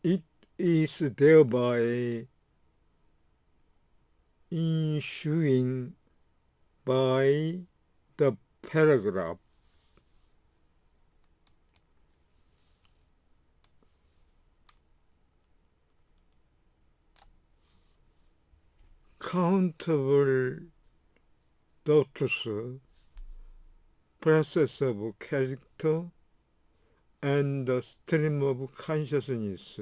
It is thereby ensuing by the paragraph countable notice process of character and the stream of consciousness.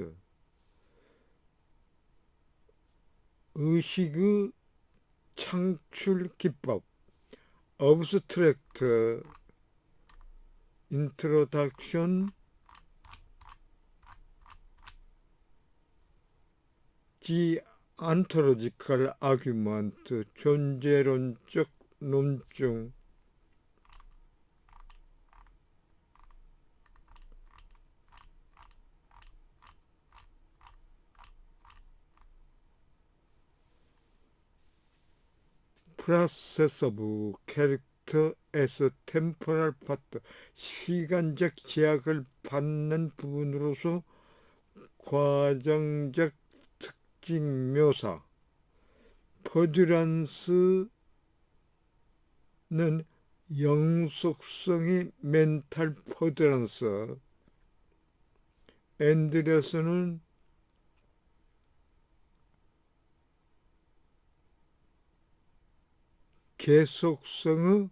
의식의 창출 기법 abstract introduction the ontological argument 존재론적 논증 process of character as a temporal part 시간적 제약을 받는 부분으로서 과정적 특징 묘사 퍼듀란스는 영속성의 멘탈 퍼듀란스 앤드레스는 계속성의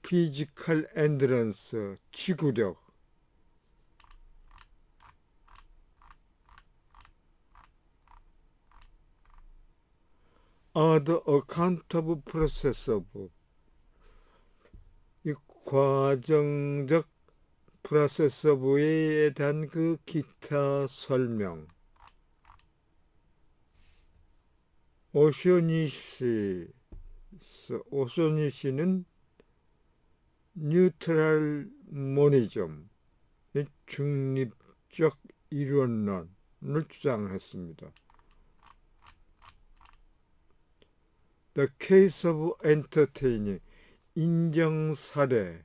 피지컬 엔드런스 지구력 are the account of process of 이 과정적 process of에 대한 그 기타 설명 오쇼니시는 뉴트럴 모니즘 중립적 이론론을 주장했습니다. The case of entertaining 인정 사례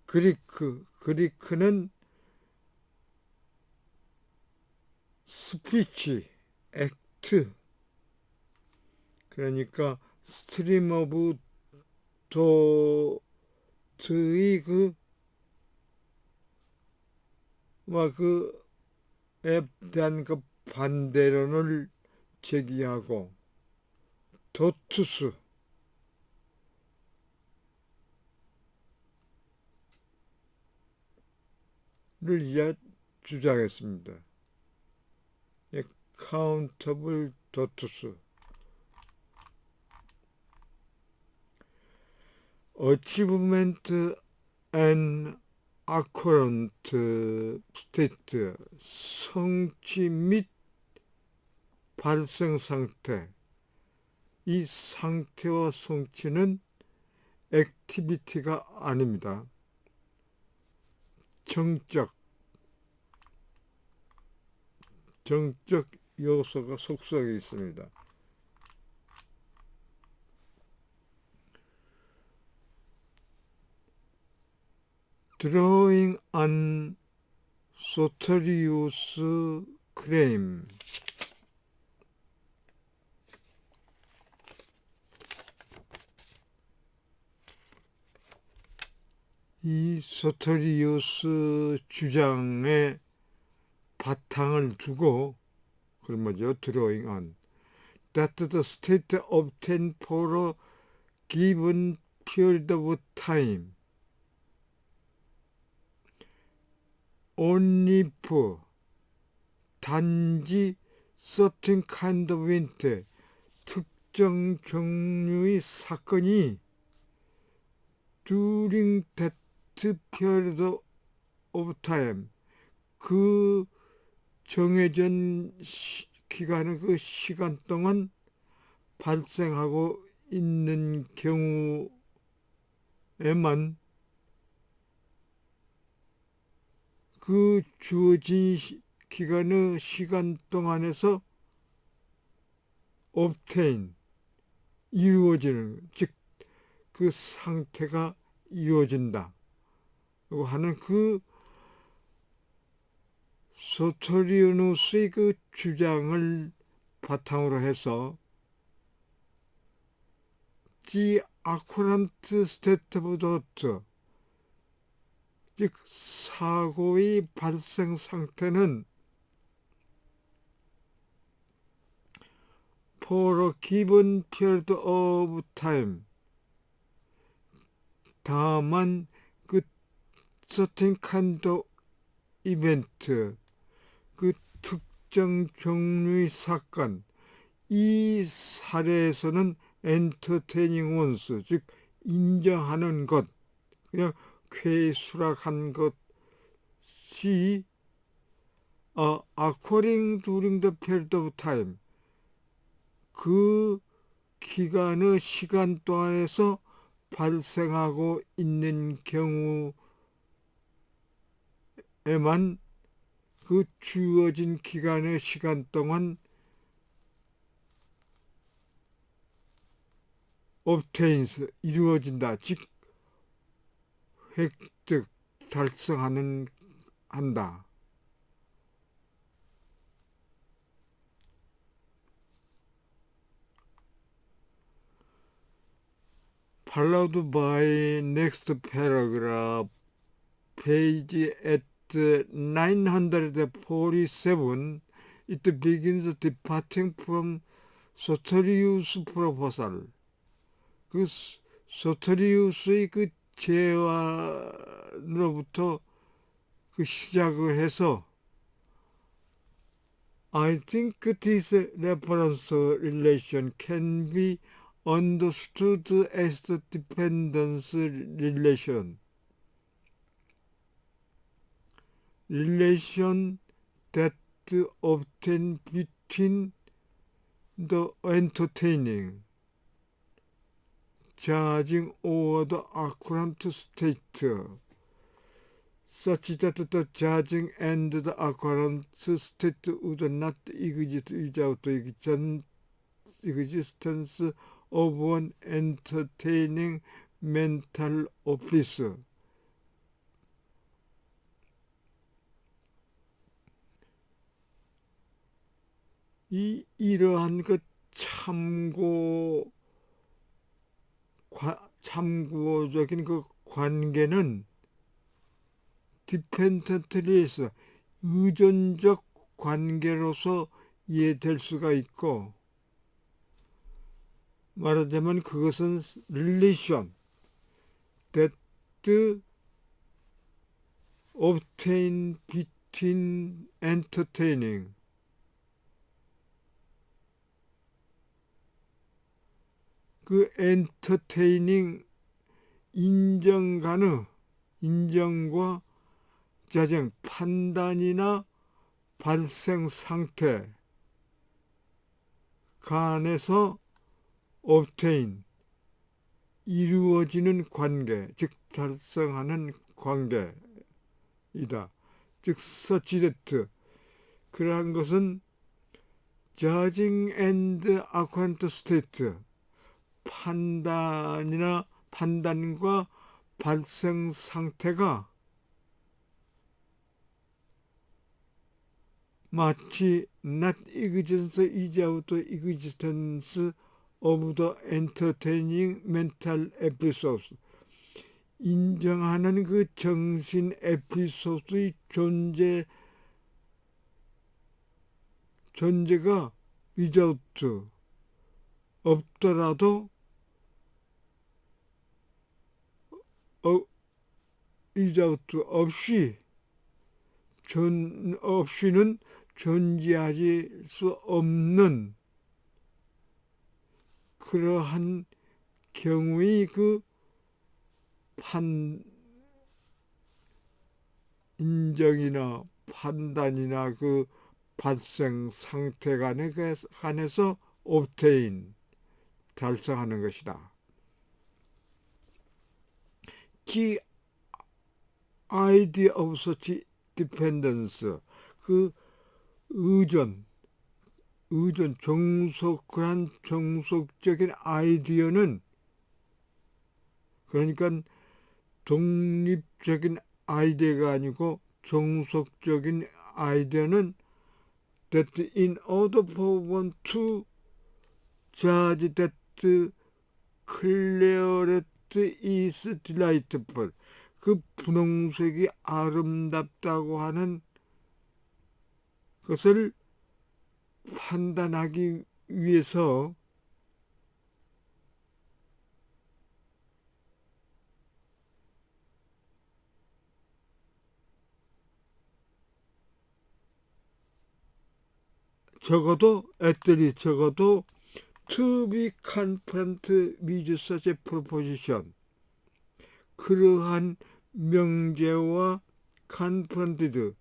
그리크는 스피치 액트 그러니까 스트림 오브 도트의 그에 대한 그 반대론을 제기하고 도투스를 주장했습니다. 카운터블 도투스 어치브먼트 앤 아쿠런트 스테이트 성취 및 발생 상태 이 상태와 성취는 액티비티가 아닙니다. 정적 요소가 속속에 있습니다. Drawing on Soterius' claim 이 소테리우스 주장의 바탕을 두고 그런 뭐죠? Drawing on that the state obtained for a given period of time only if 단지 certain kind of event 특정 종류의 사건이 during that period of time 그 정해진 기간의 그 시간 동안 발생하고 있는 경우에만 그 주어진 기간의 시간 동안에서 obtain 이루어지는 즉 그 상태가 이루어진다. 하는 그 소토리우누스의 그 주장을 바탕으로 해서 지 아쿠란트 스테트 오브 도트, 즉 사고의 발생 상태는 for a given period of time, 다만 그 certain kind of event, 그 특정 종류의 사건, 이 사례에서는 entertaining ones, 즉 인정하는 것, 그냥 쾌수락한 것이 according during the period of time, 그 기간의 시간 동안에서 발생하고 있는 경우에만 그 주어진 기간의 시간 동안 obtains, 이루어진다. 즉 획득, 달성하는 한다. Followed by next paragraph, page at 947, it begins departing from 소토리우스 proposal. 그 소토리우스의 그 제안으로부터 그 시작을 해서 I think this reference relation can be understood as the dependence relation. relation that obtain between the entertaining, charging over the occurrent state, such that the charging and the occurrent state would not exist without the existence of an entertaining mental office. 이러한 그 참고적인 그 관계는 디펜던트리에서 의존적 관계로서 이해될 수가 있고, 말하자면 그것은 relation that obtain between entertaining, 그 entertaining 인정과 자정, 판단이나 발생 상태 간에서 obtain, 이루어지는 관계, 즉 달성하는 관계이다. 즉 such that, 그러한 것은 judging and occurrent state, 판단과 발생 상태가 마치 not existence without existence of the entertaining mental episodes, 인정하는 그 정신 에피소드의 존재가 without, 없더라도 없이는 존재할 수 없는 그러한 경우의 그 인정이나 판단이나 그 발생 상태 간에서 obtain, 달성하는 것이다. The idea of such dependence, 그 의존, 그런 종속적인 아이디어는, 그러니까 독립적인 아이디어가 아니고 종속적인 아이디어는 that in order for one to judge that clarity is delightful, 그 분홍색이 아름답다고 하는 것을 판단하기 위해서 적어도 to be confront with such a proposition, 그러한 명제와 confronted,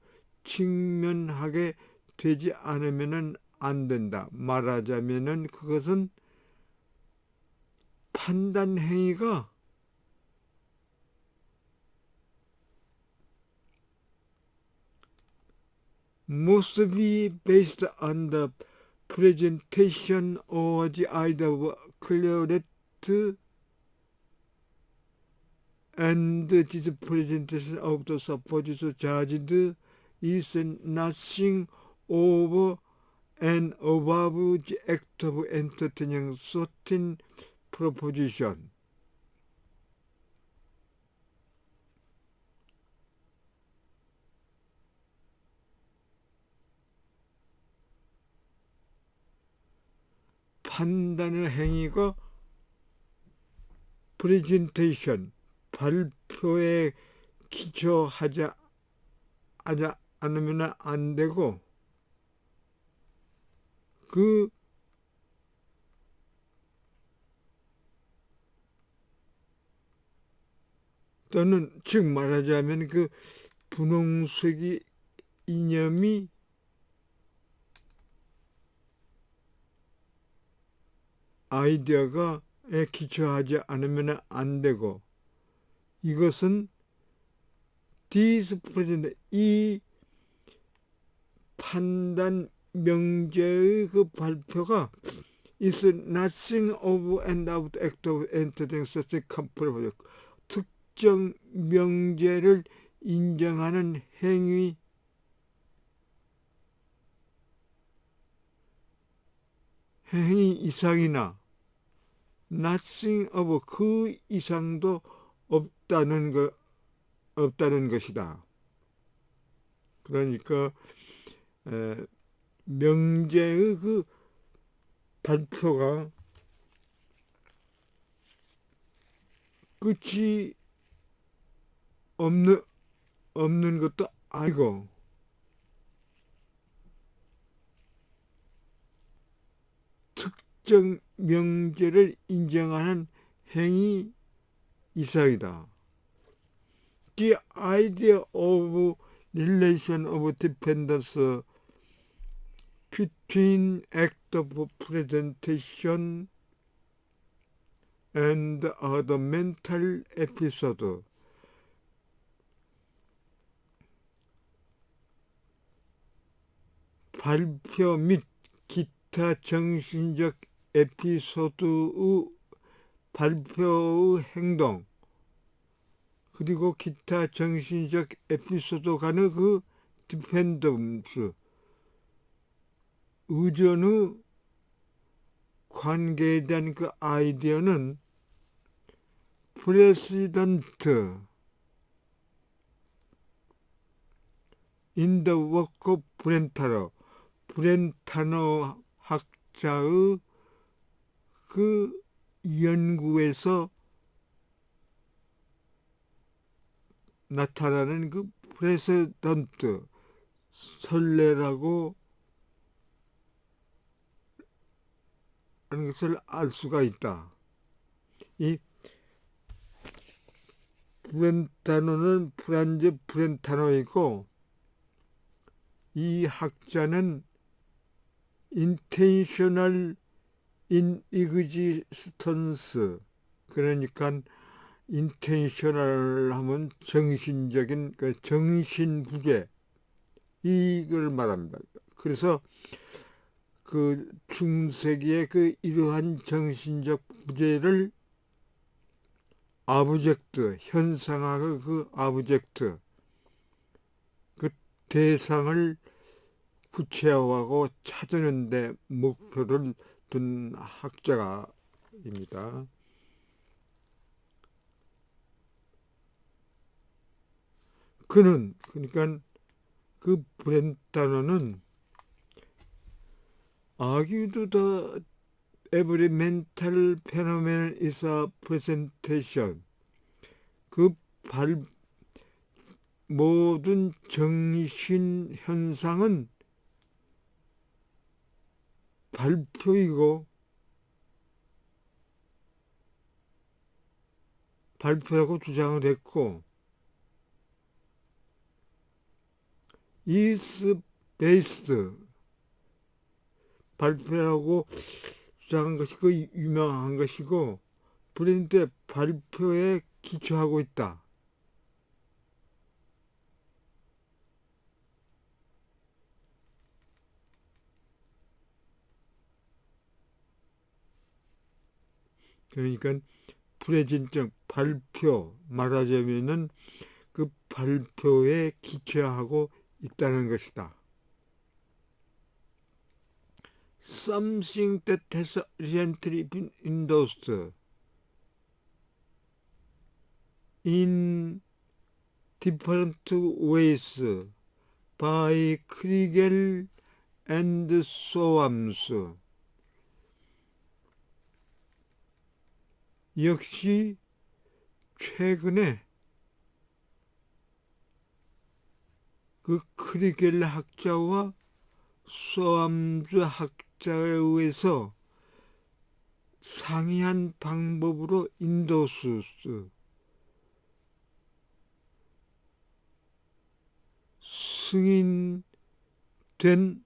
직면하게 되지 않으면 안 된다. 말하자면은 그것은 판단 행위가 must be based on the presentation or the idea of clarity, and this presentation of the supposed judged is nothing over and above the act of entertaining certain proposition. 판단의 행위가 프레젠테이션, 발표에 기초하지 않으면 안 되고, 또는 즉 말하자면 그 분홍색이 이념이 아이디어가에 기초하지 않으면 안 되고, 이것은 이 판단 명제의 그 발표가 is nothing of and out act of entertaining such comparable, 특정 명제를 인정하는 행위 이상이나 nothing of 그 이상도 없다는 것이다. 그러니까 명제의 그 발표가 끝이 없는 것도 아니고, 특정 명제를 인정하는 행위 이상이다. The idea of relation of dependence between act of presentation and other mental episode, 발표 및 기타 정신적 에피소드의 발표의 행동, 그리고 기타 정신적 에피소드 간의 그 디펜던스, 의존의 관계에 대한 그 아이디어는 프레시던트 in the work of 브렌타너 학자의 그 연구에서 나타나는 그 프레시던트, 선례라고 하는 것을 알 수가 있다. 이 브렌타노는 프란즈 브렌타노이고, 이 학자는 intentional inexistence, 그러니까 intentional 하면 정신적인 그 정신부재, 이걸 말합니다. 그래서 그 중세기의 그 이러한 정신적 부재를 아브젝트, 현상학의 그 아브젝트, 대상을 구체화하고 찾는 데 목표를 둔 학자입니다. 그러니까 그 브렌타너는 argued the every mental phenomenon is a presentation. 그 모든 정신 현상은 발표라고 주장을 했고, is based, 발표라고 주장한 것이 그 유명한 것이고, 브랜드의 발표에 기초하고 있다. 그러니까 프레젠트 발표, 말하자면은 그 발표에 기초하고 있다는 것이다. Something that has recently been endorsed in different ways by Kriegel and Soames. 역시 최근에 그 크리겔 학자와 소암즈 학자에 의해서 상이한 방법으로 인도수스 승인된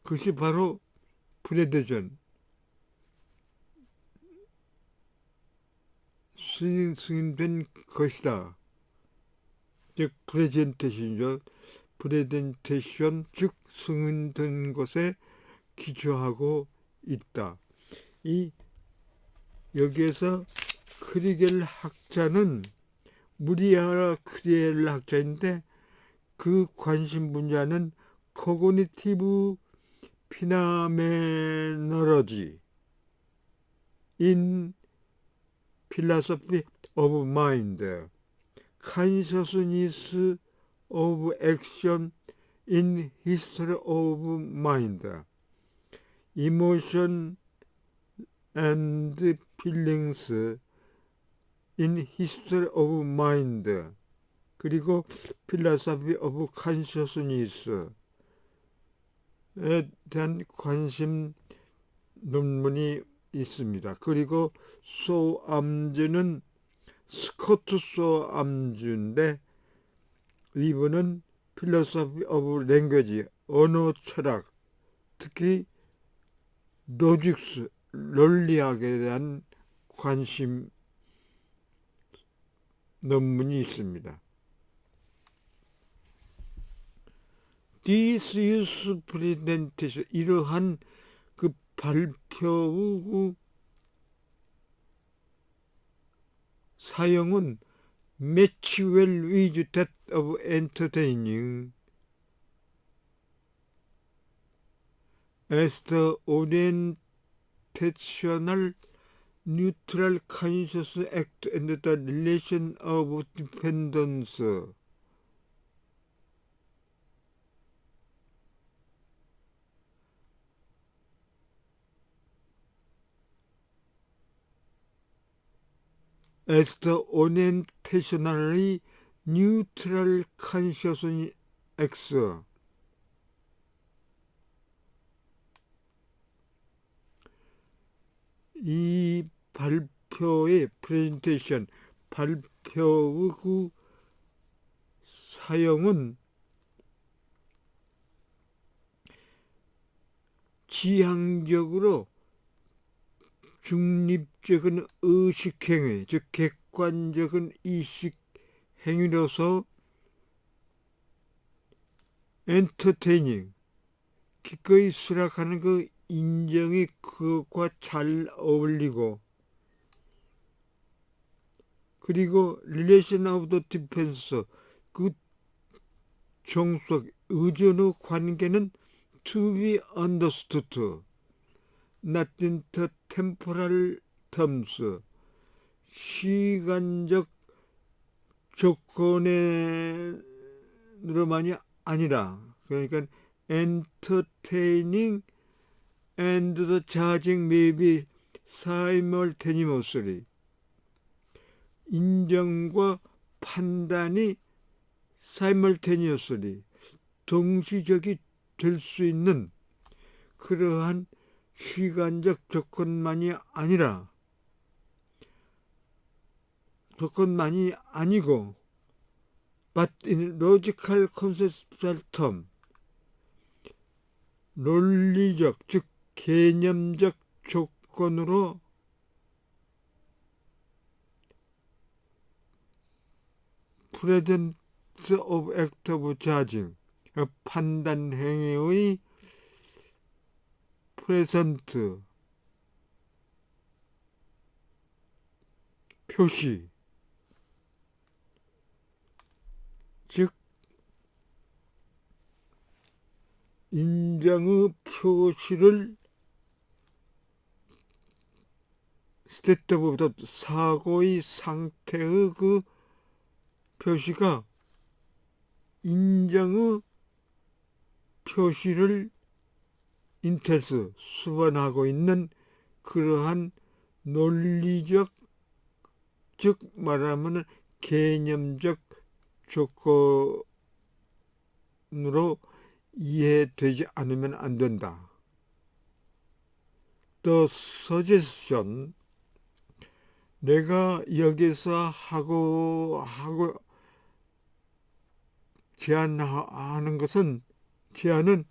그것이 바로 브레드전 승인된 것이다. 즉 프레젠테이션이죠. 프레젠테이션 즉 승인된 것에 기초하고 있다. 여기에서 크리겔 학자는 무리아 크리겔 학자인데 그 관심 분야는 코그니티브 피나메놀로지 in philosophy of mind, consciousness of action in history of mind, emotion and feelings in history of mind, 그리고 philosophy of consciousness에 대한 관심 논문이 있습니다. 그리고 소암즈는 스코트 소암즈인데 이분은 philosophy of language, 언어 철학, 특히 로직스, 논리학에 대한 관심 논문이 있습니다. This use presentation, 이러한 그 발표의 사용은 match well with that of entertaining as the orientational neutral conscious act and the relation of dependence. As the orientationally neutral consciousness acts. 이 발표의 프레젠테이션, 발표의 그 사용은 지향적으로 중립적인 의식행위, 즉 객관적인 의식행위로서 엔터테이닝, 기꺼이 수락하는 그 인정이 그것과 잘 어울리고, 그리고 relation of the defense, 그 종속 의존의 관계는 to be understood, not in the temporal terms, 시간적 조건으로만이 아니라, 그러니까 entertaining and the charging may be simultaneously, 인정과 판단이 simultaneously, 동시적이 될 수 있는 그러한 시간적 조건만이 아니고, but in logical conceptual term, 논리적, 즉 개념적 조건으로 presence of act of judging, 판단 행위의 present, 표시, 즉 인정의 표시를 state of the 사고의 상태의 그 표시가 인정의 표시를 인테스 수반하고 있는 그러한 논리적, 즉 말하면 개념적 조건으로 이해되지 않으면 안 된다. The suggestion, 내가 여기서 하고 제안하는 것은, 제안은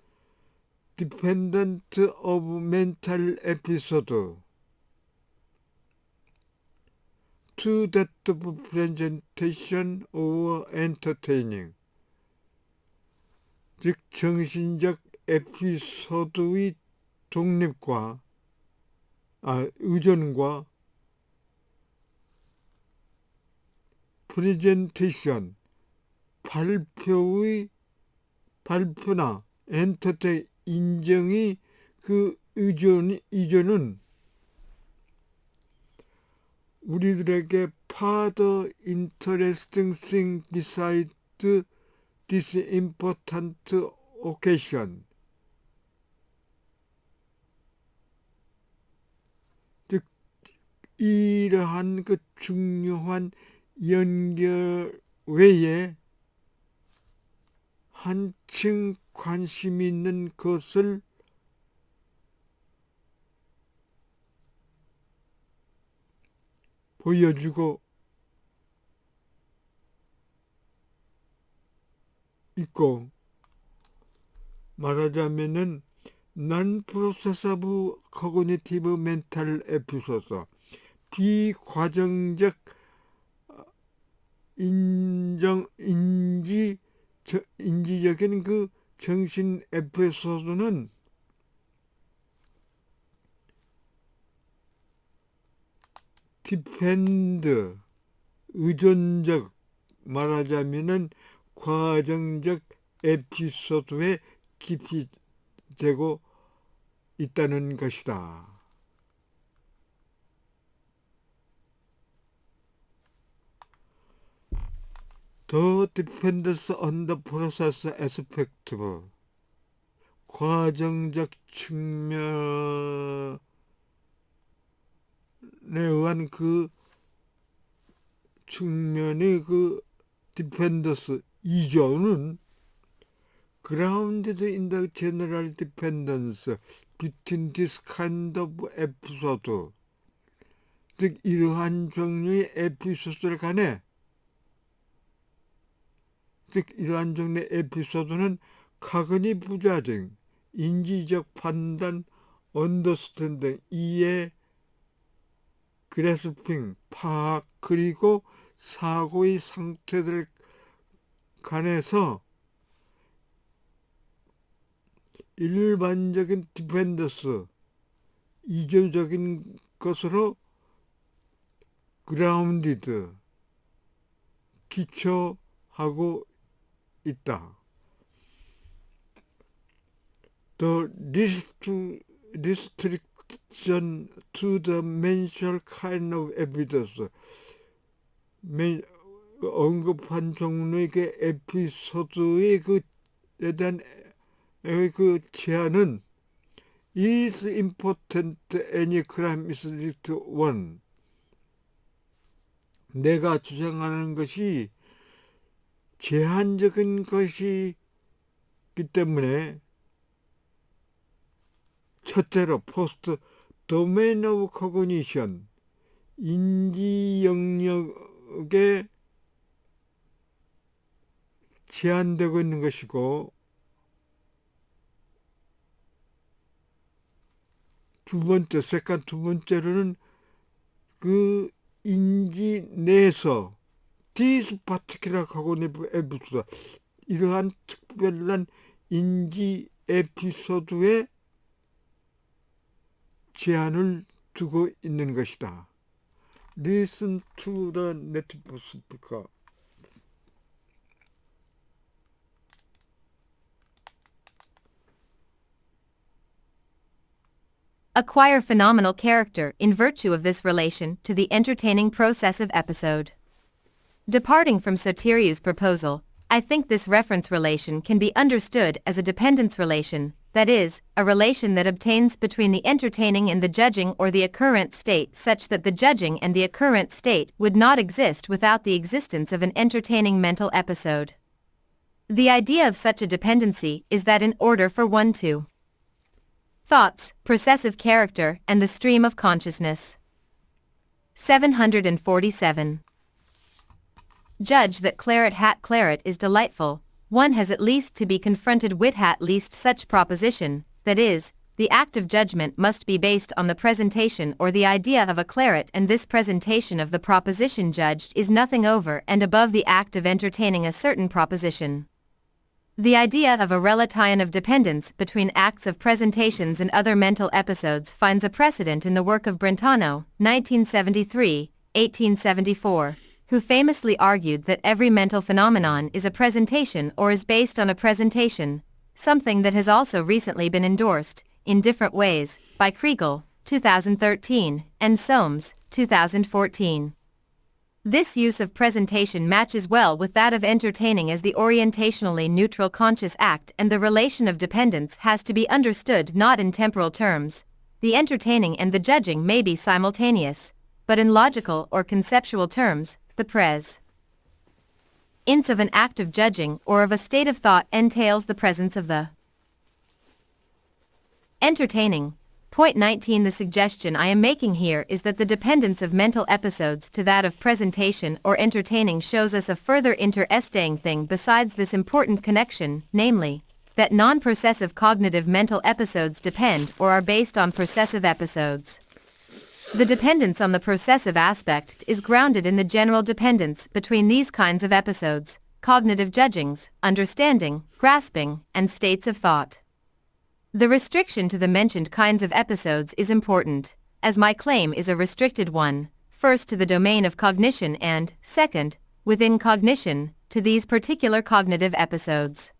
dependent of mental episode to that of presentation or entertaining, 즉 정신적 에피소드의 독립과 의존과 프레젠테이션, 발표나 엔터테인, 인정의 그 이전은 우리들에게 further interesting thing besides this important occasion, 즉 이러한 그 중요한 연결 외에 한층 관심 있는 것을 보여주고 있고, 말하자면은 non-processable cognitive mental episode, 비과정적 인지적인 그 정신 에피소드는 depend, 의존적, 말하자면은 과정적 에피소드에 깊이 되고 있다는 것이다. The dependence on the process aspect, 과정적 측면에 의한 그 측면의 그 dependence, 이전은 grounded in the general dependence between this kind of episode, 즉 이러한 종류의 에피소드를 간에, 즉 이러한 종류의 에피소드는 cognitive judging, 인지적 판단, understanding, 이해, grasping, 파악, 그리고 사고의 상태들 간에서 일반적인 디펜던스, 이전적인 것으로 그라운디드, 기초하고 있다. The restriction to the mentioned kind of evidence, 언급한 종류의 에피소드의 그에 대한 그 제한은 is important any crime is linked one. 내가 주장하는 것이 제한적인 것이기 때문에 첫째로 post domain of cognition, 인지 영역에 제한되고 있는 것이고, 두 번째로는 그 인지 내에서 this particular cognitive episode, 이러한 특별한 인지 에피소드에 제한을 두고 있는 것이다. Listen to the native speaker. Acquire phenomenal character in virtue of this relation to the entertaining processive episode. Departing from Soteriou's proposal, I think this reference relation can be understood as a dependence relation, that is, a relation that obtains between the entertaining and the judging or the occurrent state such that the judging and the occurrent state would not exist without the existence of an entertaining mental episode. The idea of such a dependency is that in order for one to thoughts, processive character, and the stream of consciousness. 747. Judge that claret is delightful, one has at least to be confronted with at least such proposition, that is, the act of judgment must be based on the presentation or the idea of a claret, and this presentation of the proposition judged is nothing over and above the act of entertaining a certain proposition. The idea of a relation of dependence between acts of presentations and other mental episodes finds a precedent in the work of Brentano, 1973-1874, who famously argued that every mental phenomenon is a presentation or is based on a presentation, something that has also recently been endorsed, in different ways, by Kriegel, 2013, and Soames, 2014. This use of presentation matches well with that of entertaining as the orientationally neutral conscious act, and the relation of dependence has to be understood not in temporal terms. The entertaining and the judging may be simultaneous, but in logical or conceptual terms, the presence of an act of judging or of a state of thought entails the presence of the entertaining. Point 19. The suggestion I am making here is that the dependence of mental episodes to that of presentation or entertaining shows us a further interesting thing besides this important connection, namely, that non-processive cognitive mental episodes depend or are based on processive episodes. The dependence on the processive aspect is grounded in the general dependence between these kinds of episodes, cognitive judgings, understanding, grasping, and states of thought. The restriction to the mentioned kinds of episodes is important, as my claim is a restricted one, first to the domain of cognition and, second, within cognition, to these particular cognitive episodes.